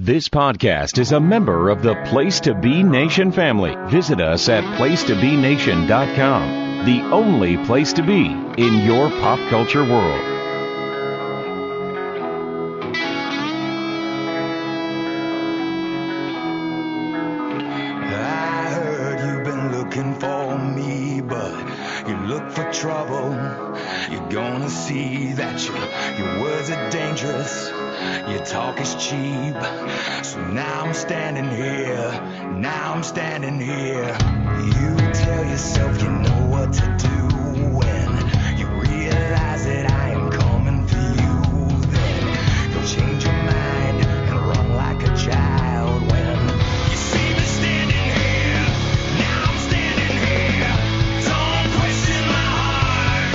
This podcast is a member of the Place to Be Nation family. Visit us at placetobenation.com, the only place to be in your pop culture world. I heard you've been looking for me, but you look for trouble. You're gonna see that your words are dangerous. Your talk is cheap. So now I'm standing here. You tell yourself you know what to do when you realize that I am coming for you. Then you'll change your mind and run like a child when you see me standing here. Now I'm standing here. Don't question my heart.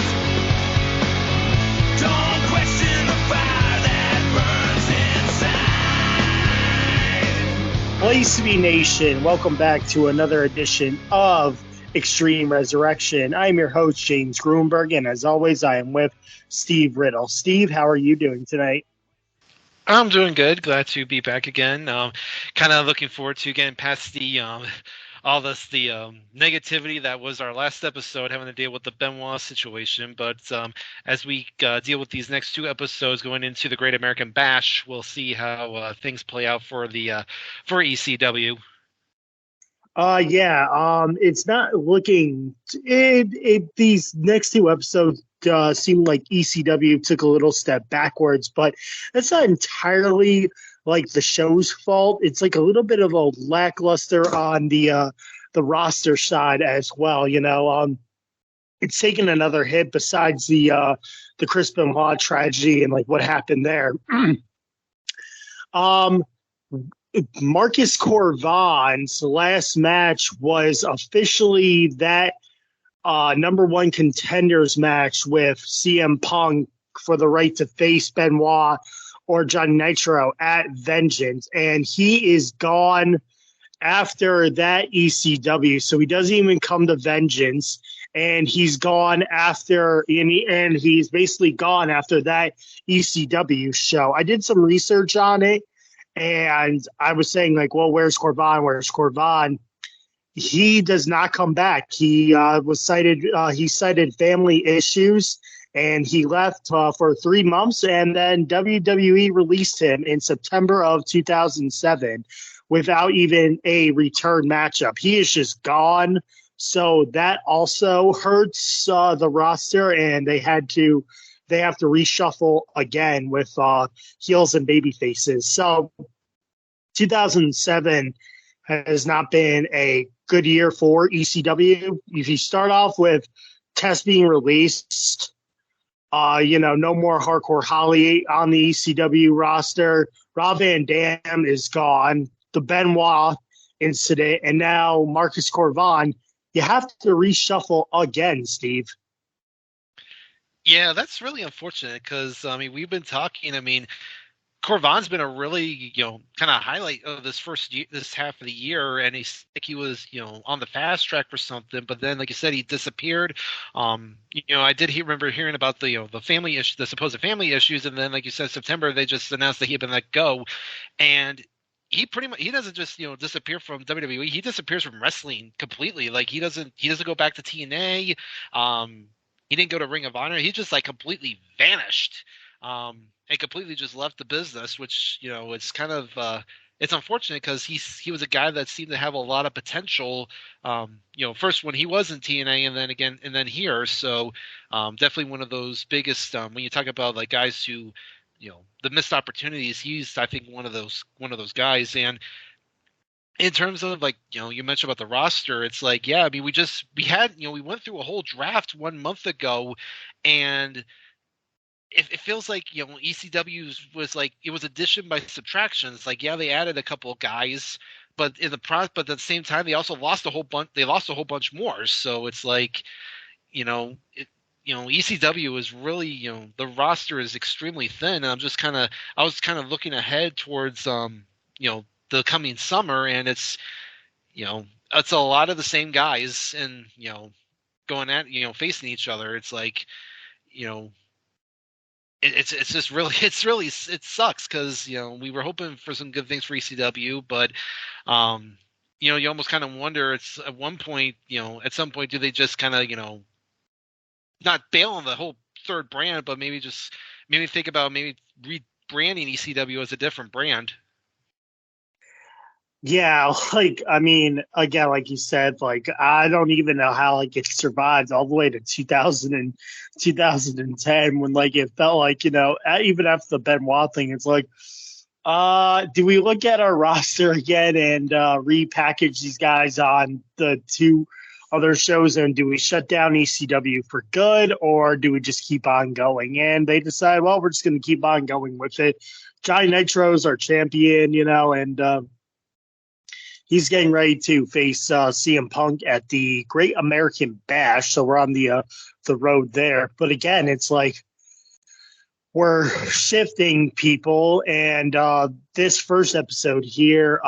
Don't question the fire that burns inside. Place to Be Nation, welcome back to another edition of Extreme Resurrection. I'm your host, James Gruenberg, and as always, I am with Steve Riddle. Steve, how are you doing tonight? I'm doing good. Glad to be back again. Kind of looking forward to getting past the negativity that was our last episode, having to deal with the Benoit situation. But as we deal with these next two episodes going into the Great American Bash, we'll see how things play out for ECW. It's not looking. These next two episodes seem like ECW took a little step backwards, but that's not entirely like the show's fault. It's like a little bit of a lackluster on the roster side as well. It's taken another hit besides the Chris Benoit tragedy and like what happened there. Marcus Corvan's last match was officially that number one contenders match with CM Punk for the right to face Benoit or Johnny Nitro at Vengeance. And he is gone after that ECW. So he doesn't even come to Vengeance. And he's gone after, and he's basically gone after that ECW show. I did some research on it. And I was saying, like, well, where's Corvan? He does not come back. He cited family issues, and he left for 3 months, and then WWE released him in September of 2007 without even a return matchup. He is just gone. So that also hurts the roster, and they have to reshuffle again with heels and baby faces. So 2007 has not been a good year for ECW. If you start off with Test being released, no more Hardcore Holly on the ECW roster. Rob Van Dam is gone. The Benoit incident, and now Marcus Corvan. You have to reshuffle again, Steve. Yeah, that's really unfortunate because, we've been talking. Corvan's been a really, kind of highlight of this half of the year, and he's like he was, on the fast track for something. But then, like you said, he disappeared. I did remember hearing about the family issue, the supposed family issues, and then, like you said, September they just announced that he had been let go, and he doesn't just disappear from WWE. He disappears from wrestling completely. Like he doesn't go back to TNA. He didn't go to Ring of Honor. He just like completely vanished. And completely just left the business, which it's kind of it's unfortunate because he was a guy that seemed to have a lot of potential. First when he was in TNA, and then here. So definitely one of those biggest when you talk about like guys who the missed opportunities. He's I think one of those guys. And in terms of like you mentioned about the roster, it's like we went through a whole draft 1 month ago, and it feels like ECW was like it was addition by subtraction. It's like they added a couple of guys, but at the same time they also lost a whole bunch. They lost a whole bunch more. So it's like ECW is really the roster is extremely thin. And I was kind of looking ahead towards the coming summer, and it's a lot of the same guys, and going at facing each other. It's like it's just really it sucks because we were hoping for some good things for ECW, but you almost kind of wonder it's at one point at some point do they just kind of not bail on the whole third brand, but maybe think about maybe rebranding ECW as a different brand. Yeah, I mean, again, like you said, I don't even know how it survived all the way to 2010 when it felt like, even after the Benoit thing, it's like, do we look at our roster again and repackage these guys on the two other shows, and do we shut down ECW for good, or do we just keep on going? And they decide, well, we're just going to keep on going with it. Johnny Nitro is our champion, and he's getting ready to face CM Punk at the Great American Bash, so we're on the road there. But again, it's like we're shifting people, and this first episode here,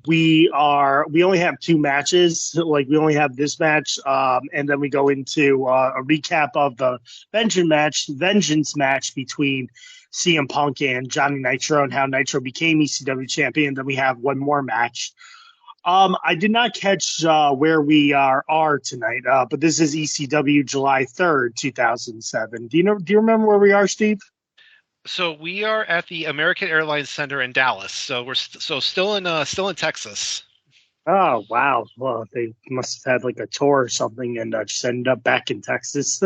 we only have two matches. We only have this match, and then we go into a recap of the Vengeance match between CM Punk and Johnny Nitro and how Nitro became ECW champion. Then we have one more match. I did not catch where we are tonight, but this is ECW July 3rd, 2007. Do you remember where we are, Steve? So we are at the American Airlines Center in Dallas. So we're still in Texas. Oh, wow. Well, they must have had a tour or something and just ended up back in Texas.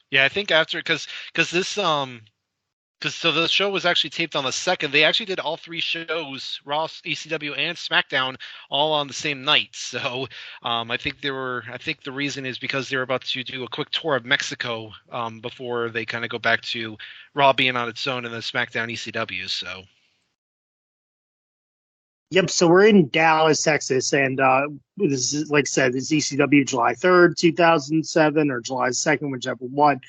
Yeah, I think after because the show was actually taped on the 2nd. They actually did all 3 shows, Raw, ECW, and SmackDown, all on the same night. So I think the reason is because they were about to do a quick tour of Mexico before they kind of go back to Raw being on its own and then SmackDown ECW. So. Yep, so we're in Dallas, Texas, and this is, like I said, it's ECW July 3rd, 2007, or July 2nd, whichever one.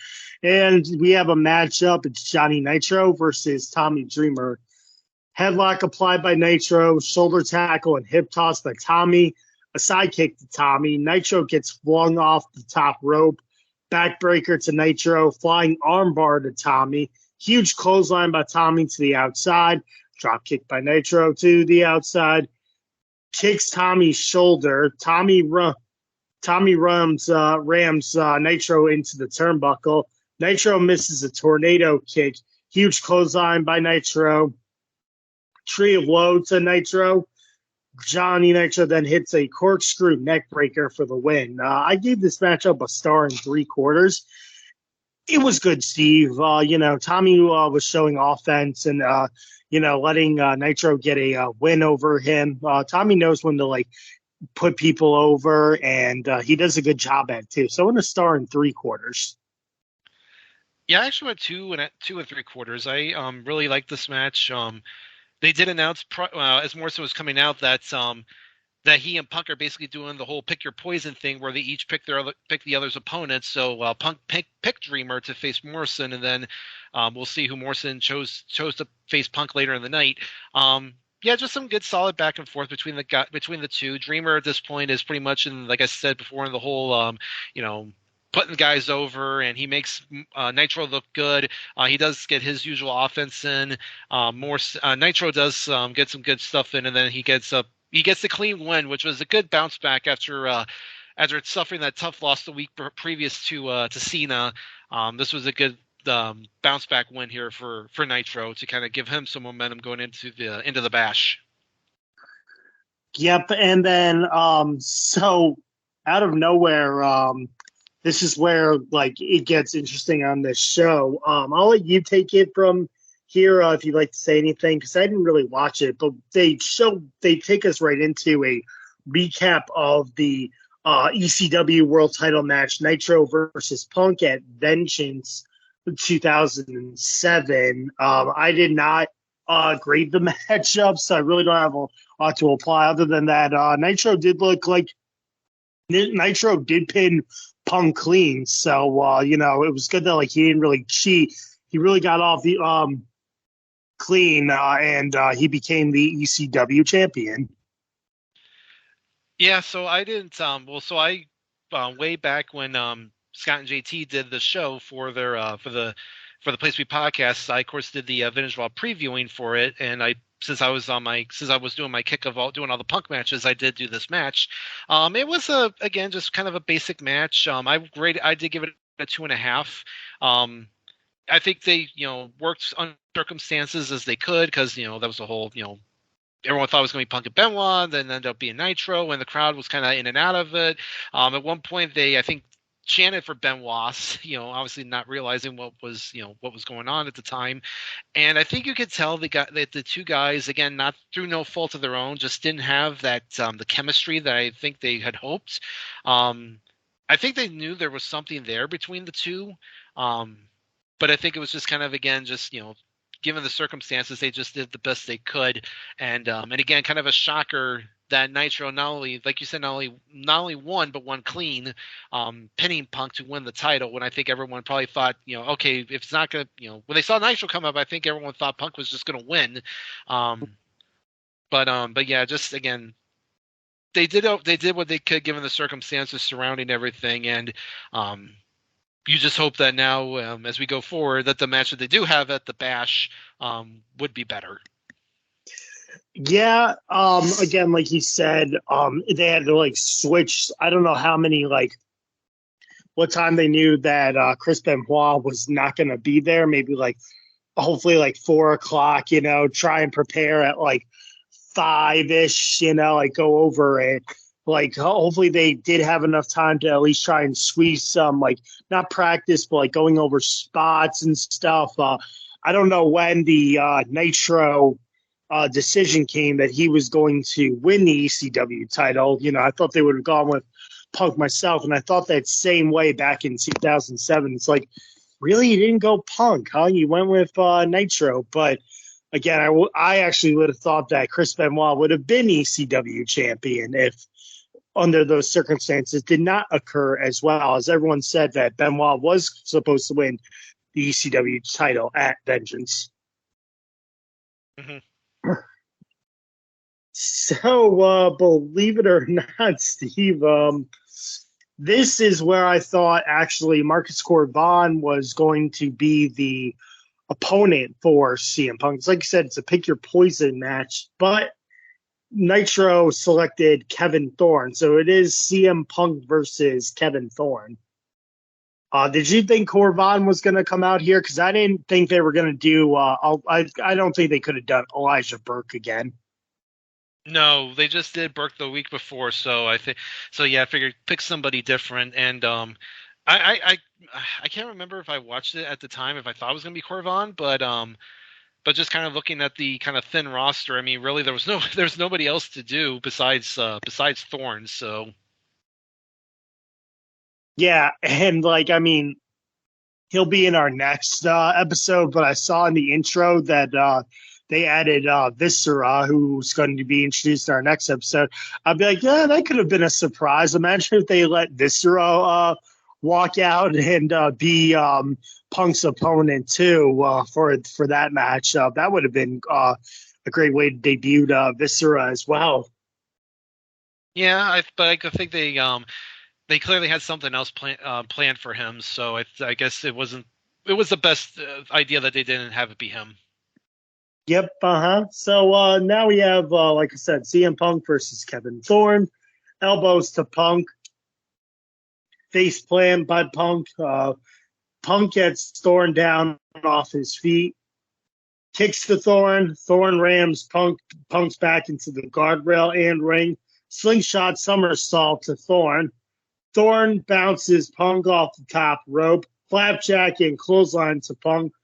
And we have a matchup. It's Johnny Nitro versus Tommy Dreamer. Headlock applied by Nitro, shoulder tackle and hip toss by Tommy, a sidekick to Tommy. Nitro gets flung off the top rope, backbreaker to Nitro, flying armbar to Tommy, huge clothesline by Tommy to the outside, drop kick by Nitro to the outside, kicks Tommy's shoulder. Tommy rams Nitro into the turnbuckle. Nitro misses a tornado kick. Huge clothesline by Nitro. Tree of Woe to Nitro. Johnny Nitro then hits a corkscrew neck breaker for the win. I gave this matchup a 3/4. It was good, Steve. Tommy was showing offense and letting Nitro get a win over him. Tommy knows when to put people over, and he does a good job at it too. So in a 3/4. Yeah, I actually went 2 3/4. I really liked this match. They did announce as Morrison was coming out that he and Punk are basically doing the whole pick your poison thing, where they each pick the other's opponent. So Punk picked Dreamer to face Morrison, and then we'll see who Morrison chose to face Punk later in the night. Yeah, just some good solid back and forth between the two. Dreamer at this point is pretty much like I said before, in the whole putting guys over, and he makes Nitro look good. He does get his usual offense in. Nitro does get some good stuff in, and then he gets the clean win, which was a good bounce back after suffering that tough loss the week previous to Cena. This was a good bounce back win here for Nitro to kind of give him some momentum going into the Bash. Yep, and then so out of nowhere, this is where it gets interesting on this show. I'll let you take it from here if you'd like to say anything, because I didn't really watch it, but they take us right into a recap of the ECW World Title match, Nitro versus Punk at Vengeance 2007. I did not grade the matchup, so I really don't have a lot to apply other than that. Nitro did look like Nitro did pin Punk clean, so it was good that he didn't really cheat. He really got off the clean, and he became the ECW champion. Yeah, so I didn't. So I way back when Scott and JT did the show for their for the Place to Be podcast. I of course did the Vintage Raw previewing for it, and since I was doing my kick of doing all the Punk matches, I did do this match. It was again just kind of a basic match. I did give it a 2.5. I think they worked on circumstances as they could, because that was the whole everyone thought it was going to be Punk and Benoit, then ended up being Nitro, and the crowd was kind of in and out of it. At one point, they, I think, chanted for Benoit, obviously not realizing what was going on at the time. And I think you could tell that the two guys, again, not through no fault of their own, just didn't have that the chemistry that I think they had hoped. I think they knew there was something there between the two, but I think it was just kind of, again, just given the circumstances, they just did the best they could. And again, kind of a shocker that Nitro not only, like you said, not only won, but won clean, pinning Punk to win the title, when I think everyone probably thought, okay, if it's not going to, when they saw Nitro come up, I think everyone thought Punk was just going to win. But yeah, just again, they did what they could given the circumstances surrounding everything. And you just hope that now, as we go forward, that the match that they do have at the Bash would be better. Yeah. Again, like he said, they had to switch. I don't know how many what time they knew that Chris Benoit was not going to be there. Maybe hopefully 4:00. Try and prepare at 5-ish. Go over it. Hopefully they did have enough time to at least try and squeeze some, not practice, but going over spots and stuff. I don't know when the Nitro decision came that he was going to win the ECW title. I thought they would have gone with Punk myself, and I thought that same way back in 2007. It's really, you didn't go Punk, huh? You went with Nitro. But again, I actually would have thought that Chris Benoit would have been ECW champion if, under those circumstances, did not occur, as well as everyone said that Benoit was supposed to win the ECW title at Vengeance. Mm-hmm. So, believe it or not, Steve, this is where I thought actually Marcus Corvan was going to be the opponent for CM Punk. It's like I said, it's a pick your poison match, but Nitro selected Kevin Thorne, so it is CM Punk versus Kevin Thorne. Did you think Corvan was going to come out here? Because I didn't think they were going to do. I don't think they could have done Elijah Burke again. No, they just did Burke the week before, so I figured pick somebody different. And I can't remember if I watched it at the time, if I thought it was going to be Corvan, but just kind of looking at the kind of thin roster, I mean, really, there's nobody else to do besides Thorne. So yeah, and I mean, he'll be in our next episode. But I saw in the intro that they added Viscera, who's going to be introduced in our next episode. I'd be like, yeah, that could have been a surprise. Imagine if they let Viscera walk out and be Punk's opponent too for that match. That would have been a great way to debut Viscera as well. Yeah, but I think they clearly had something else planned for him. So I guess it was the best idea that they didn't have it be him. Yep. So now we have, like I said, CM Punk versus Kevin Thorne. Elbows to Punk. Face plant by Punk. Punk gets Thorne down off his feet. Kicks to Thorne. Thorne rams Punk's back into the guardrail and ring. Slingshot somersault to Thorne. Thorne bounces Punk off the top rope. Flapjack and clothesline to Punk.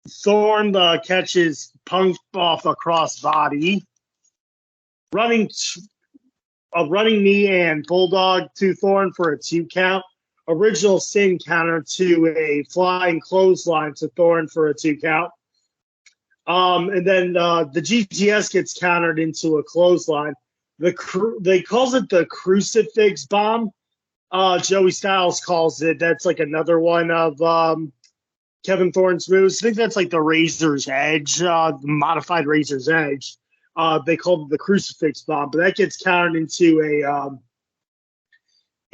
Thorne catches Punk off a crossbody. A running knee and bulldog to Thorne for a 2 count. Original Sin counter to a flying clothesline to Thorne for a 2 count. And then the GTS gets countered into a clothesline. They calls it the crucifix bomb. Joey Styles calls it. That's another one of Kevin Thorne's moves. I think that's the Razor's Edge, the modified Razor's Edge. They called it the crucifix bomb, but that gets countered into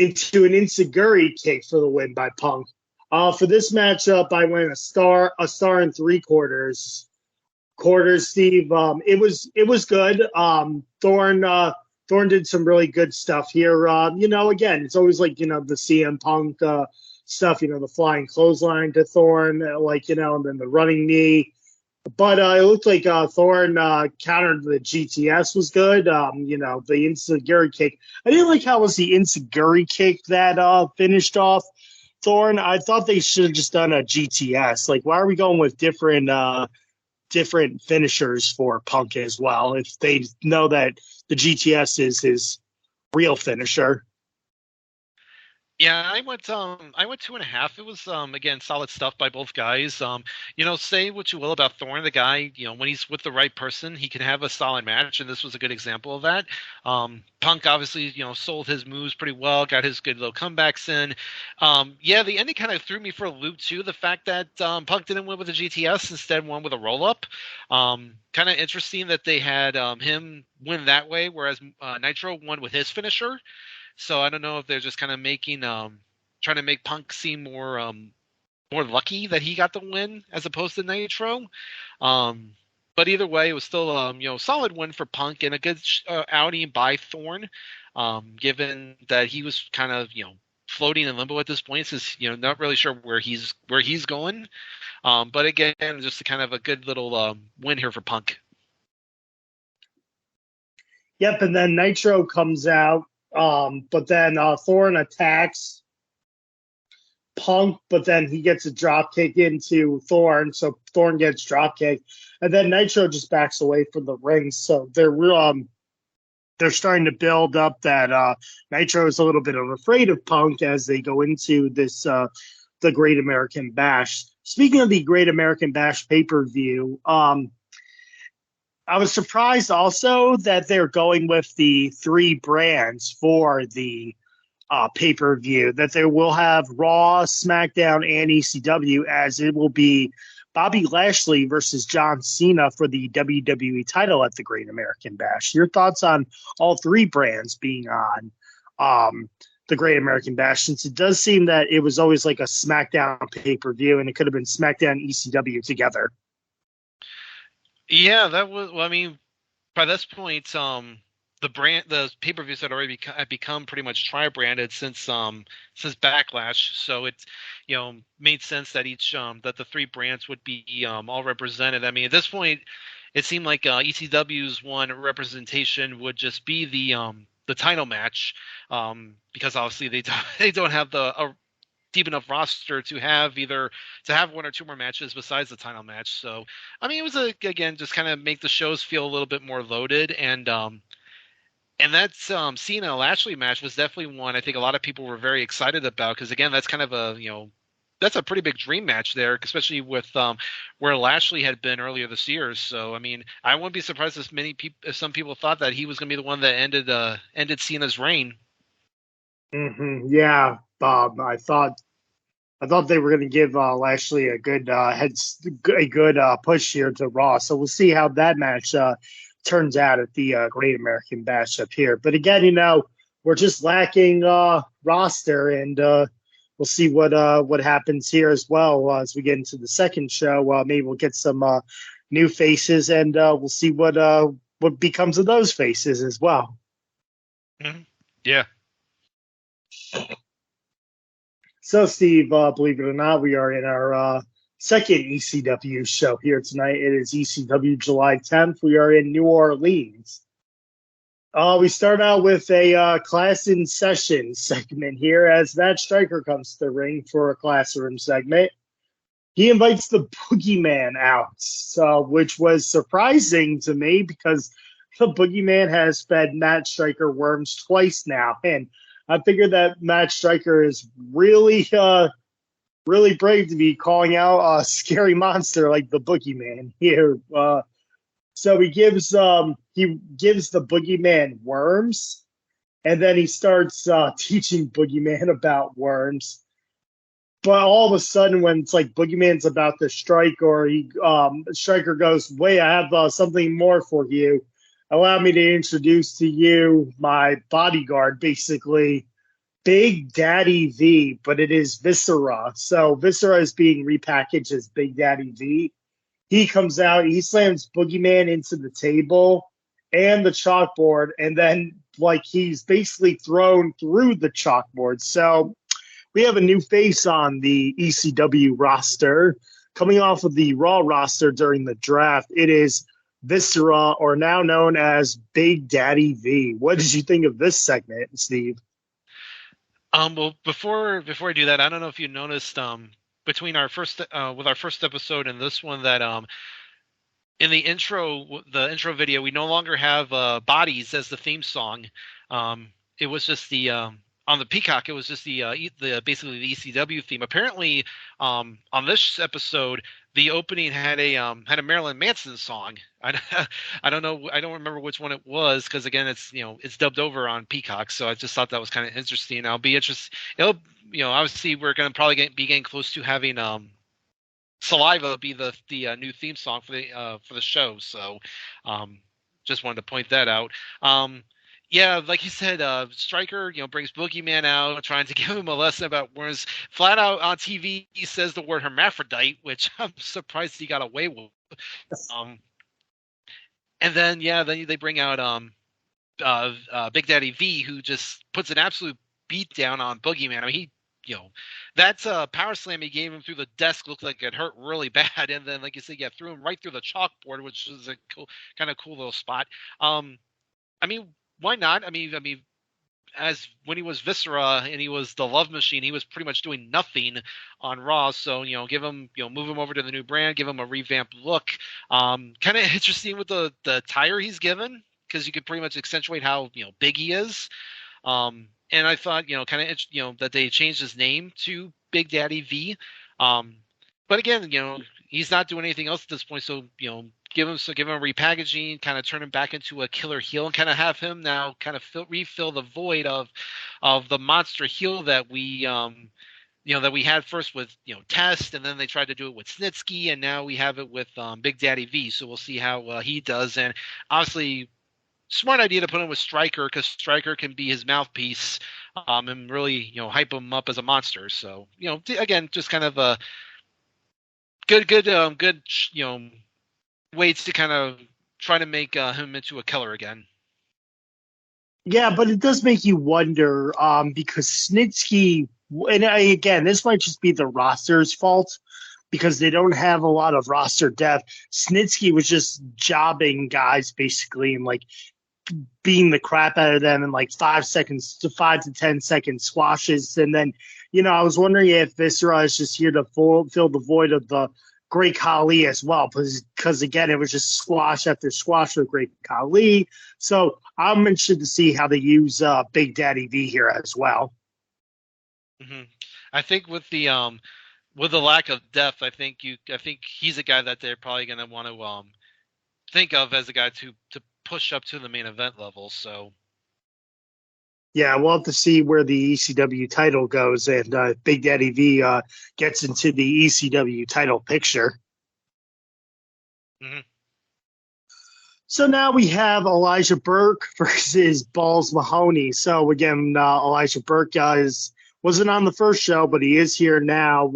into an Insiguri kick for the win by Punk. For this matchup, I went a star and 3/4 quarters, Steve. It was good. Thorne did some really good stuff here. Again, it's always like, the CM Punk stuff, the flying clothesline to Thorne, and then the running knee. But it looked like Thorne countered the GTS was good. The Insiguri kick. I didn't like how it was the Insiguri kick that finished off Thorne. I thought they should have just done a GTS. Like, why are we going with different finishers for Punk as well if they know that the GTS is his real finisher? Yeah, I went 2.5. It was again solid stuff by both guys. Say what you will about Thorne, the guy, when he's with the right person, he can have a solid match, and this was a good example of that. Punk obviously, sold his moves pretty well, got his good little comebacks in. The ending kind of threw me for a loop too. The fact that Punk didn't win with a GTS, instead won with a roll up. Kind of interesting that they had him win that way, whereas Nitro won with his finisher. So I don't know if they're just kind of making, trying to make Punk seem more lucky that he got the win as opposed to Nitro. But either way, it was still, solid win for Punk and a good outing by Thorne, given that he was kind of, floating in limbo at this point, since, not really sure where he's going. But again, just kind of a good little win here for Punk. Yep, and then Nitro comes out. But then Thorne attacks Punk, but then he gets a drop kick into Thorne, so Thorne gets drop kick, and then Nitro just backs away from the ring. So they're starting to build up that Nitro is a little bit afraid of Punk as they go into this the Great American Bash. Speaking of the Great American Bash pay-per-view, I was surprised also that they're going with the 3 brands for the pay-per-view, that they will have Raw, SmackDown, and ECW, as it will be Bobby Lashley versus John Cena for the WWE title at the Great American Bash. Your thoughts on all 3 brands being on the Great American Bash, since it does seem that it was always like a SmackDown pay-per-view, and it could have been SmackDown and ECW together. Yeah, that was. Well, I mean, by this point, the pay-per-views had already become pretty much tri-branded since Backlash. So it, made sense that that the 3 brands would be all represented. I mean, at this point, it seemed like ECW's one representation would just be the title match, because obviously they don't have a deep enough roster to have 1 or 2 more matches besides the title match. So, I mean, it was again, just kind of make the shows feel a little bit more loaded. And that Cena Lashley match was definitely one I think a lot of people were very excited about, because again, that's kind of that's a pretty big dream match there, especially with where Lashley had been earlier this year. So, I mean, I wouldn't be surprised if some people thought that he was going to be the one that ended Cena's reign. Mm-hmm. Yeah, Bob. I thought they were going to give Lashley a good push here to Raw. So we'll see how that match turns out at the Great American Bash up here. But again, we're just lacking roster, and we'll see what happens here as well as we get into the second show. Maybe we'll get some new faces, and we'll see what becomes of those faces as well. Mm-hmm. Yeah. So, Steve, believe it or not, we are in our second ECW show here tonight. It is ECW July 10th. We are in New Orleans. We start out with a class in session segment here as Matt Striker comes to the ring for a classroom segment. He invites the Boogeyman out, which was surprising to me because the Boogeyman has fed Matt Striker worms twice now, and I figured that Matt Striker is really brave to be calling out a scary monster like the Boogeyman here. So he gives the Boogeyman worms, and then he starts teaching Boogeyman about worms. But all of a sudden, when it's like Boogeyman's about to strike, or Striker goes, "Wait, I have something more for you. Allow me to introduce to you my bodyguard," basically. Big Daddy V, but it is Viscera. So Viscera is being repackaged as Big Daddy V. He comes out, he slams Boogeyman into the table and the chalkboard, and then like he's basically thrown through the chalkboard. So we have a new face on the ECW roster. Coming off of the Raw roster during the draft, it is Viscera, or now known as Big Daddy V. What did you think of this segment, Steve? Well, before I do that, I don't know if you noticed between our first episode and this one that in the intro video we no longer have Bodies as the theme song. It was just the on the Peacock. It was just the basically the ECW theme. Apparently, on this episode, the opening had a Marilyn Manson song. I don't know. I don't remember which one it was because again, it's dubbed over on Peacock. So I just thought that was kind of interesting. I'll be interested. Obviously we're gonna probably be getting close to having Saliva be the new theme song for the show. So just wanted to point that out. Yeah, like you said, Stryker, brings Boogeyman out, trying to give him a lesson about words. Flat out on TV, he says the word hermaphrodite, which I'm surprised he got away with. And then they bring out Big Daddy V, who just puts an absolute beat down on Boogeyman. I mean, that power slam he gave him through the desk looked like it hurt really bad. And then, like you said, threw him right through the chalkboard, which is a kind of cool little spot. I mean, why not? I mean, as when he was Viscera and he was the Love Machine, he was pretty much doing nothing on Raw. So, give him, move him over to the new brand, give him a revamped look. Kind of interesting with the tire he's given, because you could pretty much accentuate how, big he is. And I thought, that they changed his name to Big Daddy V. But again, he's not doing anything else at this point. So, give him repackaging, kind of turn him back into a killer heel, and kind of have him now kind of refill the void of the monster heel that we that we had first with Test, and then they tried to do it with Snitsky, and now we have it with Big Daddy V. So we'll see how he does. And obviously, smart idea to put him with Stryker, because Stryker can be his mouthpiece and really hype him up as a monster. So again, just kind of a good ways to kind of try to make him into a killer again. Yeah, but it does make you wonder because Snitsky, and again, this might just be the roster's fault because they don't have a lot of roster depth. Snitsky was just jobbing guys basically and like beating the crap out of them in like 5 to 10 second squashes. And then, I was wondering if Viscera is just here to fill the void of the Great Khali as well, because again, it was just squash after squash with Great Khali. So I'm interested to see how they use Big Daddy V here as well. Mm-hmm. I think with the lack of depth, I think he's a guy that they're probably going to want to think of as a guy to push up to the main event level. So. Yeah, we'll have to see where the ECW title goes, and Big Daddy V gets into the ECW title picture. Mm-hmm. So now we have Elijah Burke versus Balls Mahoney. So again, Elijah Burke wasn't on the first show, but he is here now.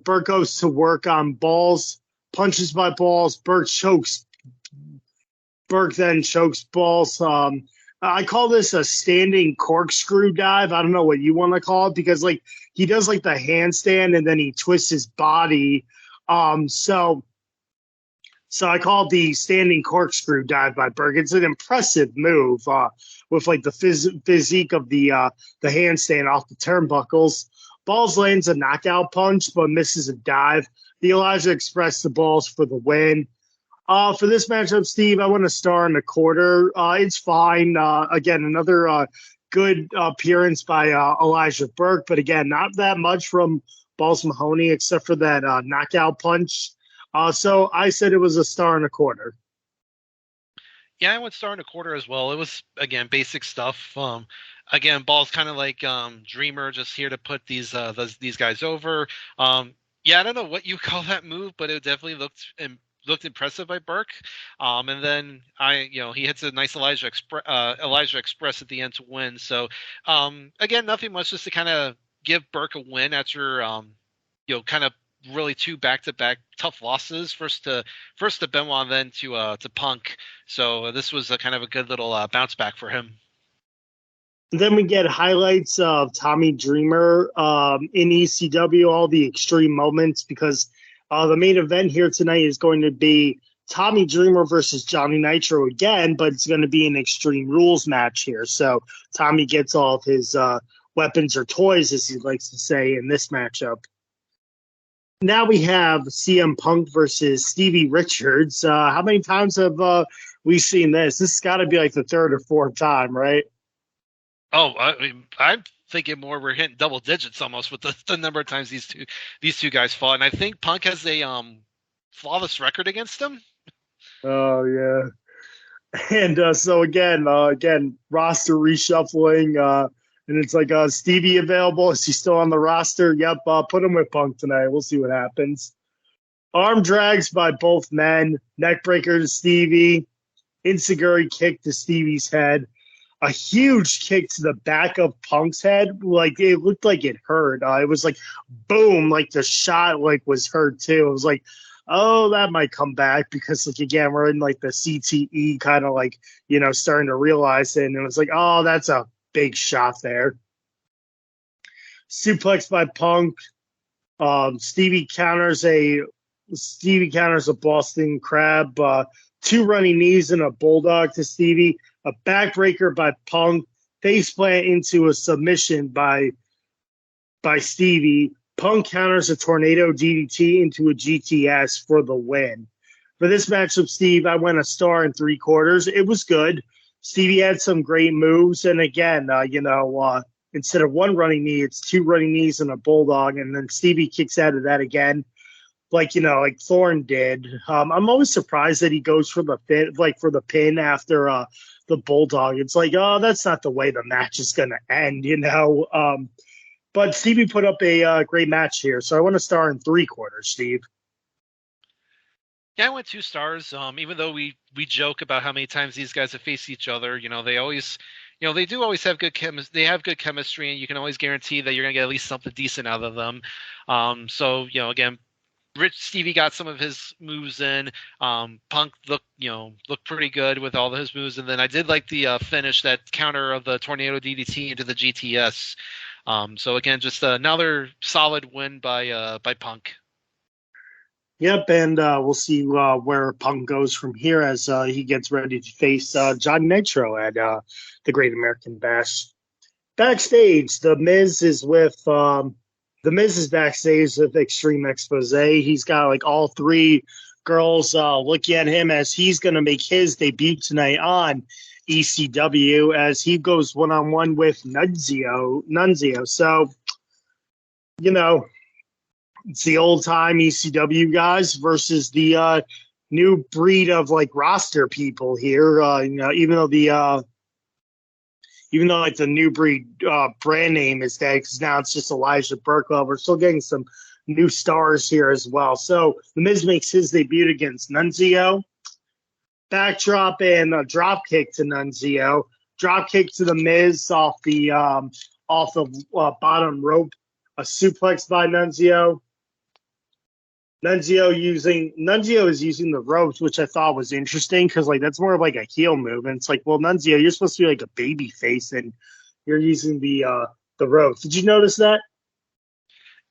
Burke goes to work on Balls, punches by Balls. Burke then chokes Balls. I call this a standing corkscrew dive. I don't know what you want to call it, because like he does like the handstand and then he twists his body. So I call it the standing corkscrew dive by Berg. It's an impressive move with like the physique of the handstand off the turnbuckles. Balls lands a knockout punch but misses a dive. The Elijah Express the Balls for the win. For this matchup, Steve, I want to star in the quarter. It's fine. Again, another good appearance by Elijah Burke, but again, not that much from Balls Mahoney except for that knockout punch. So I said it was a star in a quarter. Yeah, I went star in a quarter as well. It was, again, basic stuff. Again, Balls kind of like Dreamer, just here to put these guys over. Yeah, I don't know what you call that move, but it definitely looked looked impressive by Burke. And then he hits a nice Elijah Express at the end to win. So again, nothing much, just to kind of give Burke a win after kind of really two back-to-back tough losses. First to Benoit, then to Punk. So this was a kind of a good little bounce back for him. Then we get highlights of Tommy Dreamer in ECW, all the extreme moments, because the main event here tonight is going to be Tommy Dreamer versus Johnny Nitro again, but it's going to be an Extreme Rules match here. So Tommy gets all of his weapons or toys, as he likes to say, in this matchup. Now we have CM Punk versus Stevie Richards. How many times have we seen this? This has got to be like the third or fourth time, right? Oh, I'm thinking more. We're hitting double digits almost with the number of times these two guys fought, and I think Punk has a flawless record against him. Oh yeah, and so again, roster reshuffling, and it's like Stevie available? Is he still on the roster? Yep, put him with Punk tonight. We'll see what happens. Arm drags by both men, neckbreaker to Stevie, enziguri kick to Stevie's head. A huge kick to the back of Punk's head. Like, it looked like it hurt. It was like, boom, like the shot was hurt too. It was like, oh, that might come back, because again, we're in the CTE kind of starting to realize it. And it was like, oh, that's a big shot there. Suplex by Punk. Stevie counters a Boston Crab. Two running knees and a bulldog to Stevie. A backbreaker by Punk, faceplant into a submission by Stevie. Punk counters a tornado DDT into a GTS for the win. For this matchup, Steve, I went 1 star and 3/4. It was good. Stevie had some great moves, and again, instead of one running knee, it's two running knees and a bulldog, and then Stevie kicks out of that again, like Thorne did. I'm always surprised that he goes for the pin after the bulldog. It's like, oh, that's not the way the match is going to end, But Stevie put up a great match here, so I want 1 star and 3/4, Steve. Yeah, I went 2 stars. Even though we joke about how many times these guys have faced each other, they always, they do always have good chemistry. They have good chemistry, and you can always guarantee that you're gonna get at least something decent out of them. So again, Stevie got some of his moves in. Punk looked pretty good with all of his moves, and then I did like the finish, that counter of the tornado DDT into the GTS. So again, just another solid win by Punk. Yep, and we'll see where Punk goes from here as he gets ready to face John Nitro at the Great American Bash. Backstage, The Miz is backstage with Extreme Expose. He's got all three girls looking at him as he's going to make his debut tonight on ECW as he goes one-on-one with Nunzio. So, it's the old-time ECW guys versus the new breed of roster people here. Even though the new breed brand name is dead, because now it's just Elijah Burke. We're still getting some new stars here as well. So The Miz makes his debut against Nunzio. Backdrop and a drop kick to Nunzio. Drop kick to The Miz off the bottom rope. A suplex by Nunzio. Nunzio is using the ropes, which I thought was interesting, because that's more of a heel move. And it's like, well, Nunzio, you're supposed to be a baby face, and you're using the ropes. Did you notice that?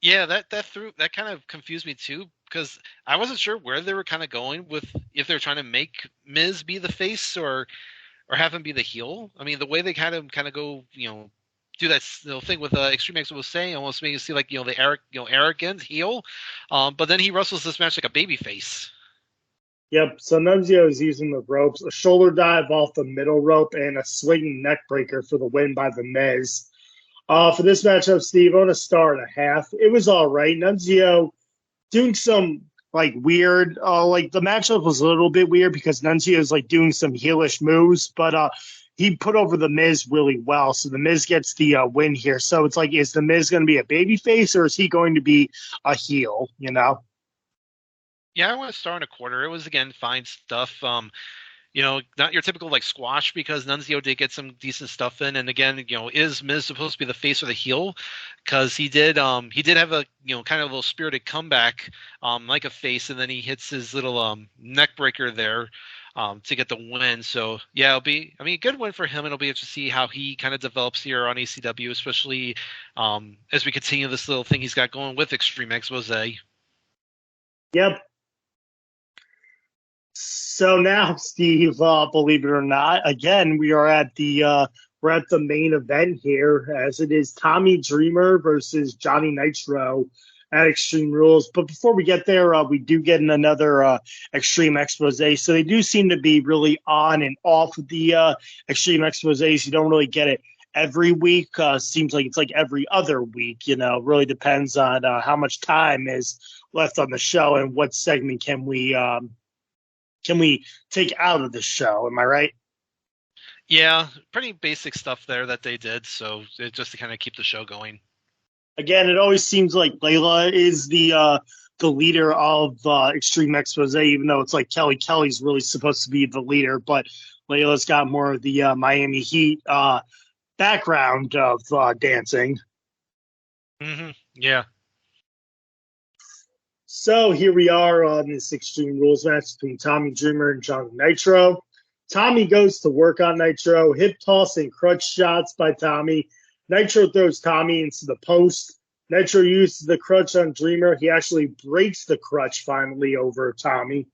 Yeah, that kind of confused me too, because I wasn't sure where they were kind of going with, if they were trying to make Miz be the face or have him be the heel. I mean, the way they kind of go, do that thing with Extreme X was saying, almost making it seem like the arrogant heel, but then he wrestles this match like a baby face. Yep. So Nunzio is using the ropes, a shoulder dive off the middle rope, and a swinging neck breaker for the win by The Miz. For this matchup, Steve, I want 1.5 stars. It was all right. Nunzio doing some weird, the matchup was a little bit weird because Nunzio is doing some heelish moves, but he put over The Miz really well. So The Miz gets the win here. So it's is The Miz going to be a babyface, or is he going to be a heel, Yeah, I went a star and a quarter. It was again fine stuff. Not your typical like squash because Nunzio did get some decent stuff in, and again, is Miz supposed to be the face or the heel? Because he did have a kind of a little spirited comeback, like a face, and then he hits his little neck breaker there, to get the win. So yeah, it'll be a good win for him, and it'll be interesting to see how he kind of develops here on ECW, especially as we continue this little thing he's got going with Extreme Expose. Yep. So now, Steve, believe it or not, again we're at the main event here, as it is Tommy Dreamer versus Johnny Nitro at Extreme Rules. But before we get there, we do get in another Extreme Expose. So they do seem to be really on and off of the Extreme Exposes. You don't really get it every week. Seems like it's like every other week. Really depends on how much time is left on the show and what segment can we take out of the show? Am I right? Yeah, pretty basic stuff there that they did. So just to kind of keep the show going. Again, it always seems like Layla is the leader of Extreme Expose, even though it's like Kelly's really supposed to be the leader, but Layla's got more of the Miami Heat background of dancing. Mm-hmm. Yeah. So here we are on this Extreme Rules match between Tommy Dreamer and Johnny Nitro. Tommy goes to work on Nitro, hip toss and crutch shots by Tommy. Nitro throws Tommy into the post. Nitro uses the crutch on Dreamer. He actually breaks the crutch finally over Tommy.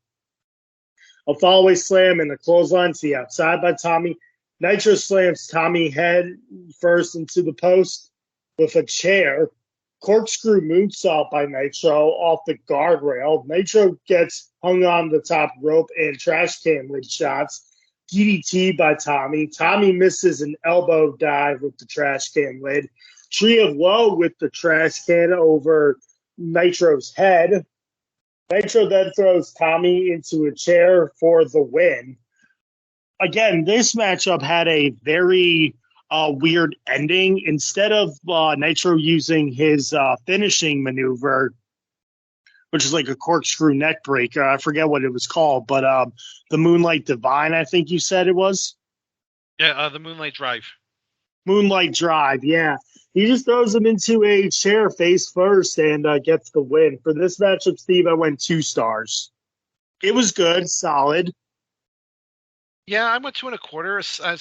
A fallaway slam and a clothesline to the outside by Tommy. Nitro slams Tommy head first into the post with a chair. Corkscrew moonsault by Nitro off the guardrail. Nitro gets hung on the top rope and trash can lid shots. DDT by Tommy. Tommy misses an elbow dive with the trash can lid. Tree of Woe with the trash can over Nitro's head. Nitro then throws Tommy into a chair for the win. Again, this matchup had a very weird ending. Instead of Nitro using his finishing maneuver, which is like a corkscrew neck breaker, I forget what it was called, but the Moonlight Divine, I think you said it was? Yeah, the Moonlight Drive. Moonlight Drive, yeah. He just throws him into a chair face first and gets the win. For this matchup, Steve, I went 2 stars. It was good, solid. Yeah, I went 2.25. A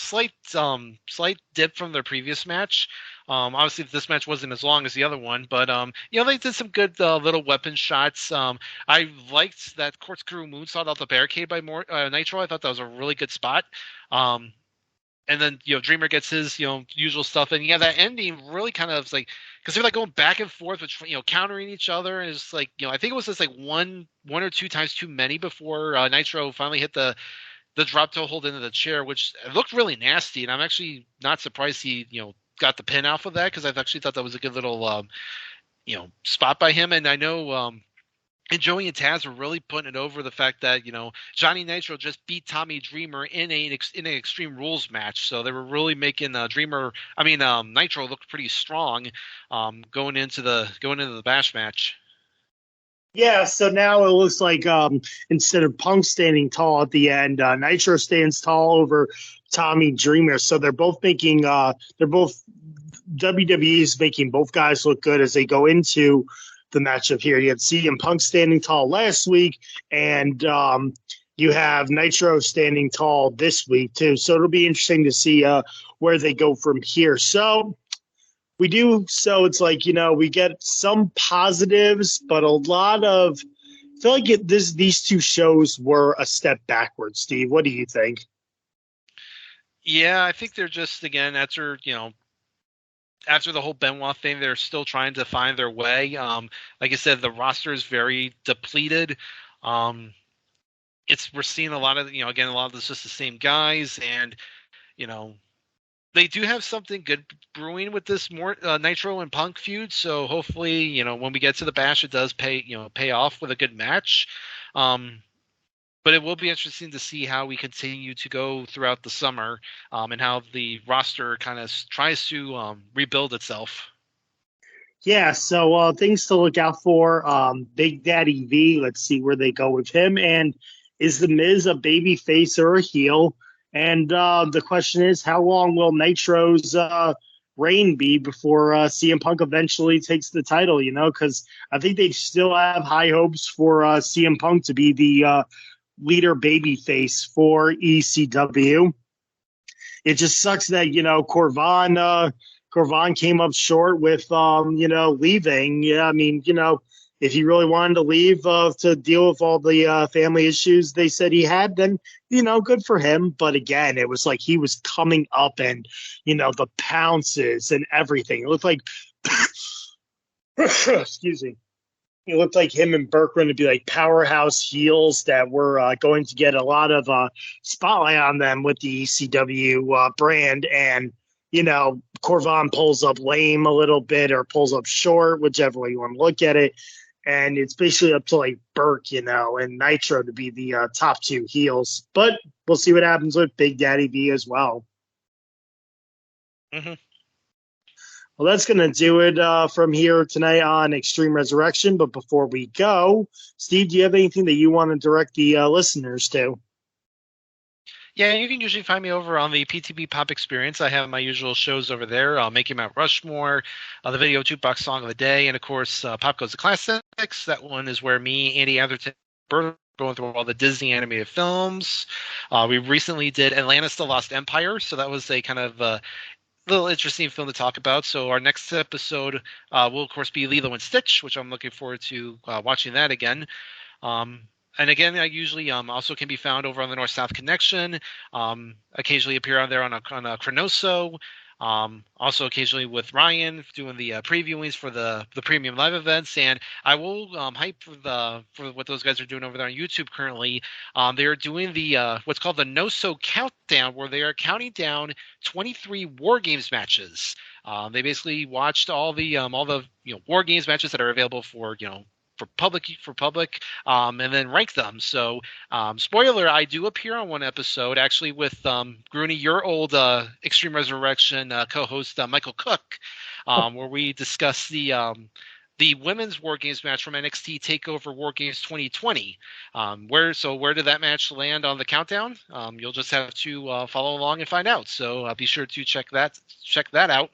slight dip from their previous match. Obviously, this match wasn't as long as the other one, but they did some good little weapon shots. I liked that corkscrew moonsault off the barricade by Nitro. I thought that was a really good spot. And then Dreamer gets his usual stuff, and yeah, that ending really kind of like, because they're like going back and forth, which countering each other, and it's like I think it was just like one or two times too many before Nitro finally hit the drop toe hold into the chair, which looked really nasty, and I'm actually not surprised he got the pin off of that, because I actually thought that was a good little spot by him. And I know and Joey and Taz were really putting it over the fact that Johnny Nitro just beat Tommy Dreamer in an Extreme Rules match, so they were really making Nitro looked pretty strong going into the Bash match. Yeah, so now it looks like instead of Punk standing tall at the end, Nitro stands tall over Tommy Dreamer. So they're both WWE is making both guys look good as they go into the matchup here. You had CM Punk standing tall last week, and you have Nitro standing tall this week too. So it'll be interesting to see where they go from here. So it's like, we get some positives, but a lot of, I feel like these two shows were a step backwards. Steve, what do you think? Yeah, I think they're just, again, after the whole Benoit thing, they're still trying to find their way. Like I said, the roster is very depleted. We're seeing a lot of, again, a lot of this just the same guys, and, they do have something good brewing with this more Nitro and Punk feud. So hopefully, when we get to the Bash, it does pay off with a good match. But it will be interesting to see how we continue to go throughout the summer, and how the roster kind of tries to rebuild itself. Yeah, so things to look out for. Big Daddy V, let's see where they go with him. And is The Miz a baby face or a heel? And the question is, how long will Nitro's reign be before CM Punk eventually takes the title? Because I think they still have high hopes for CM Punk to be the leader baby face for ECW. It just sucks that Corvan came up short with leaving. Yeah, I mean, if he really wanted to leave to deal with all the family issues they said he had, then good for him. But again, it was like he was coming up, and the pounces and everything. It looked like excuse me. It looked like him and Burke were going to be like powerhouse heels that were going to get a lot of spotlight on them with the ECW brand. And, Corvan pulls up lame a little bit or pulls up short, whichever way you want to look at it. And it's basically up to like Burke, and Nitro to be the top two heels. But we'll see what happens with Big Daddy V as well. Mm-hmm. Well, that's going to do it from here tonight on Extreme Resurrection. But before we go, Steve, do you have anything that you want to direct the listeners to? Yeah, you can usually find me over on the PTB Pop Experience. I have my usual shows over there. Making Mount Rushmore, the Video Jukebox Song of the Day, and of course, Pop Goes the Classics. That one is where me, Andy Atherton, going through all the Disney animated films. We recently did Atlantis: The Lost Empire, so that was a kind of little interesting film to talk about. So our next episode will, of course, be Lilo and Stitch, which I'm looking forward to watching that again. And again, I usually also can be found over on the North-South Connection. Occasionally appear on there on a Chronoso. Also occasionally with Ryan doing the previewings for the premium live events, and I will hype for what those guys are doing over there on YouTube currently. They are doing the what's called the No-So Countdown, where they are counting down 23 War Games matches. They basically watched all the War Games matches that are available for public, and then rank them. So, spoiler, I do appear on one episode, actually with Gruney, your old Extreme Resurrection co-host, Michael Cook, where we discuss the women's War Games match from NXT TakeOver War Games 2020. Where did that match land on the countdown? You'll just have to follow along and find out. So be sure to check that out.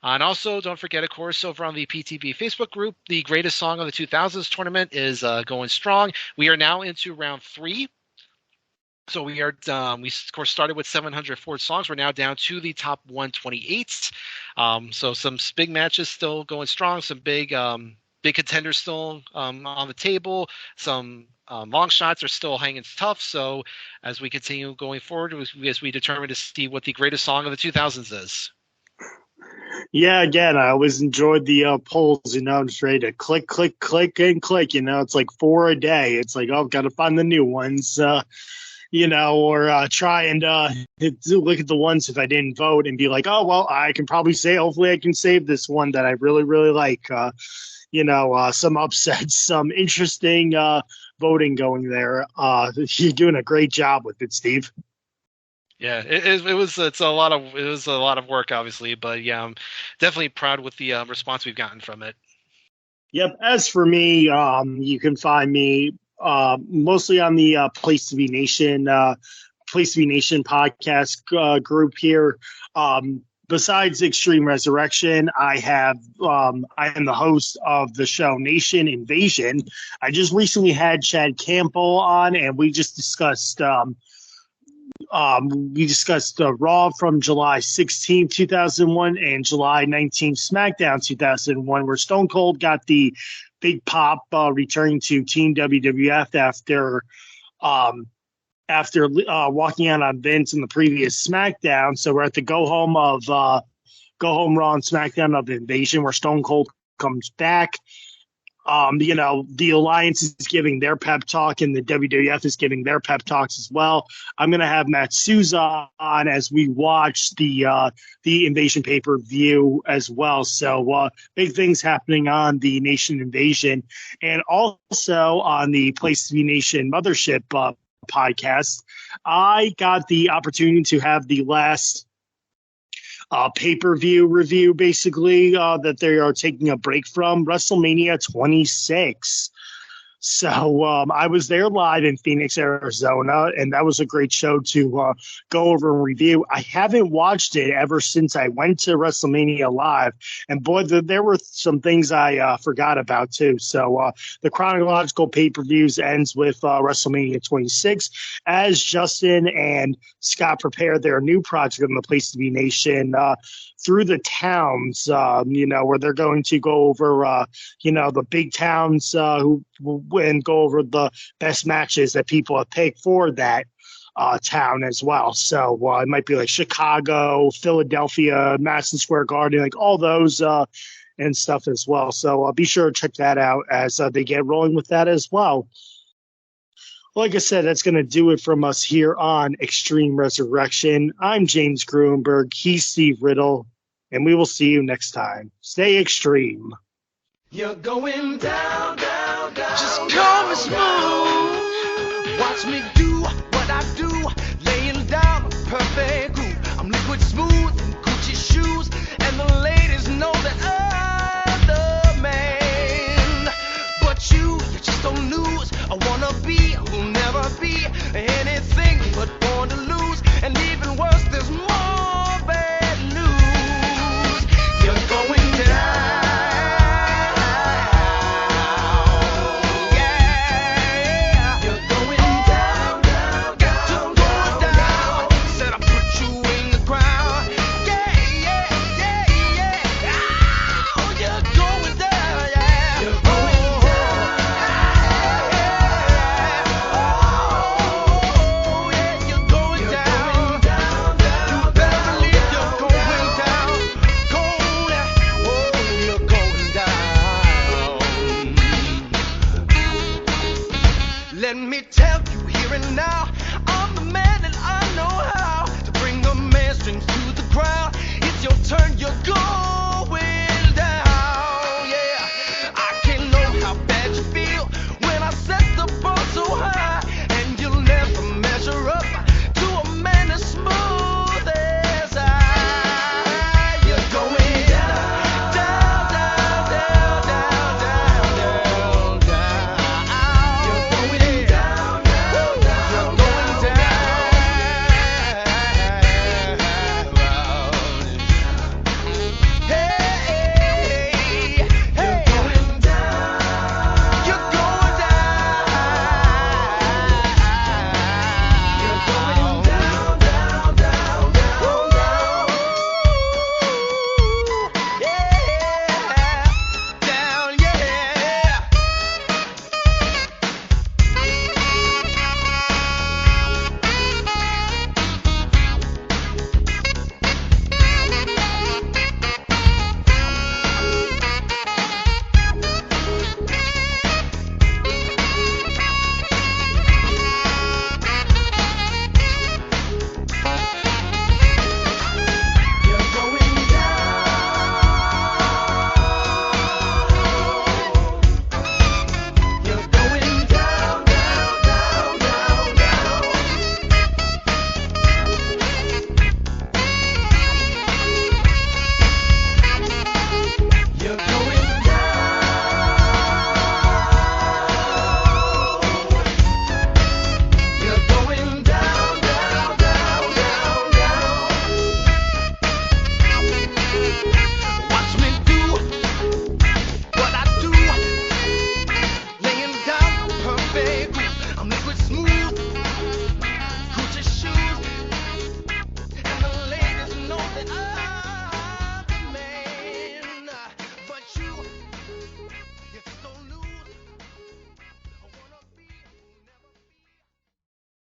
And also, don't forget, of course, over on the PTB Facebook group, the Greatest Song of the 2000s tournament is going strong. We are now into round 3. So we are we of course started with 704 songs. We're now down to the top 128. So some big matches still going strong. Some big contenders still on the table. Some long shots are still hanging tough. So as we continue going forward, as we determine to see what the greatest song of the 2000s is. Yeah, again, I always enjoyed the polls, just ready to click, click, click, and click. It's like 4 a day. It's like, oh, got to find the new ones, or try and look at the ones if I didn't vote and be like, oh, well, I can probably say, hopefully I can save this one that I really, really like. Some upsets, some interesting voting going there. You're doing a great job with it, Steve. Yeah, it was a lot of work, obviously, but yeah, I'm definitely proud with the response we've gotten from it. Yep. As for me, you can find me mostly on the Place to Be Nation podcast group here. Besides Extreme Resurrection, I am the host of the show Nation Invasion. I just recently had Chad Campbell on, and we just discussed Raw from July 16, 2001 and July 19 SmackDown 2001, where Stone Cold got the big pop returning to Team WWF after walking out on Vince in the previous SmackDown. So we're at the go home Raw and SmackDown of Invasion, where Stone Cold comes back. The Alliance is giving their pep talk, and the WWF is giving their pep talks as well. I'm going to have Matt Souza on as we watch the Invasion pay-per-view as well. So big things happening on the Nation Invasion, and also on the Place to Be Nation Mothership podcast. I got the opportunity to have the last pay-per-view review, basically, that they are taking a break from WrestleMania 26. So I was there live in Phoenix, Arizona, and that was a great show to go over and review. I haven't watched it ever since I went to WrestleMania Live, and boy, there were some things I forgot about too. So the chronological pay-per-views ends with WrestleMania 26 as Justin and Scott prepare their new project in the Place to Be Nation through the towns, where they're going to go over, the big towns and go over the best matches that people have picked for that town as well. So it might be like Chicago, Philadelphia, Madison Square Garden, like all those and stuff as well. So be sure to check that out as they get rolling with that as well. Like I said, that's going to do it from us here on Extreme Resurrection. I'm James Gruenberg. He's Steve Riddle. And we will see you next time. Stay extreme. You're going down, down, down. Just call me smooth. Watch me do